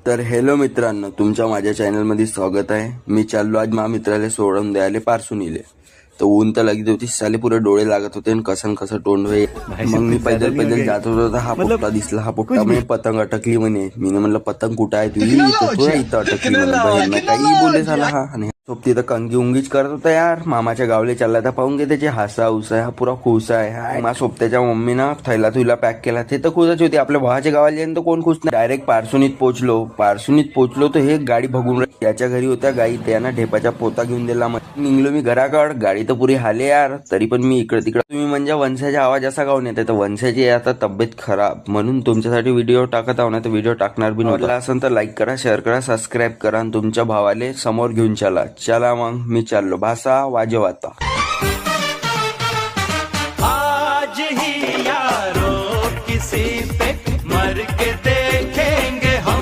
तर हॅलो मित्रांनो, तुमच्या माझ्या चॅनलमध्ये स्वागत आहे. मी चाललो आज मा मित्राला सोडून द्यायला पार्सुनीले. तर ऊन तर लगेच होती, साले पुरे डोळे लागत होते आणि कसं तोंड व्हाय. मग मी पैदल जात होतो तर हा पोपटा दिसला. हा पोपटा म्हणे पतंग अटकली म्हणे. मी म्हणलं पतंग कुठं आहे तुझी? तर तो इथं अटकली म्हणे. बहीण मी काही बोले झाला हा. आणि सोबती तर कंगी उंगीच करत होता यार. मामाच्या गावले चालला तर पाहून घे त्याचे हासा उसा. हा पुरा खुश आहे. मा सोबत्याच्या मम्मीनं थैला पॅक केला. ते तर खुशच होती. आपल्या भावाच्या गावाला तर कोण खुश नाही. डायरेक्ट पार्सुनीत पोहोचलो तर हे गाडी भगून त्याच्या घरी होत्या गाई. त्यानं ढेपाचा पोता घेऊन दिला. निघलो मी घराकड. गाडी तर पुरी हाले यार. तरी पण मी इकडे तिकडे. तुम्ही म्हणजे वंशाचा आवाज असा गाऊन येते. तर वंशाची आता तब्येत खराब म्हणून तुमच्यासाठी व्हिडिओ टाकत आहो ना. तर व्हिडिओ टाकणार बी नव्हता. असेल तर लाईक करा, शेअर करा, सबस्क्राईब करा आणि तुमच्या भावाले समोर घेऊन चला. मग मी चाललो. भाषा वाजव आता.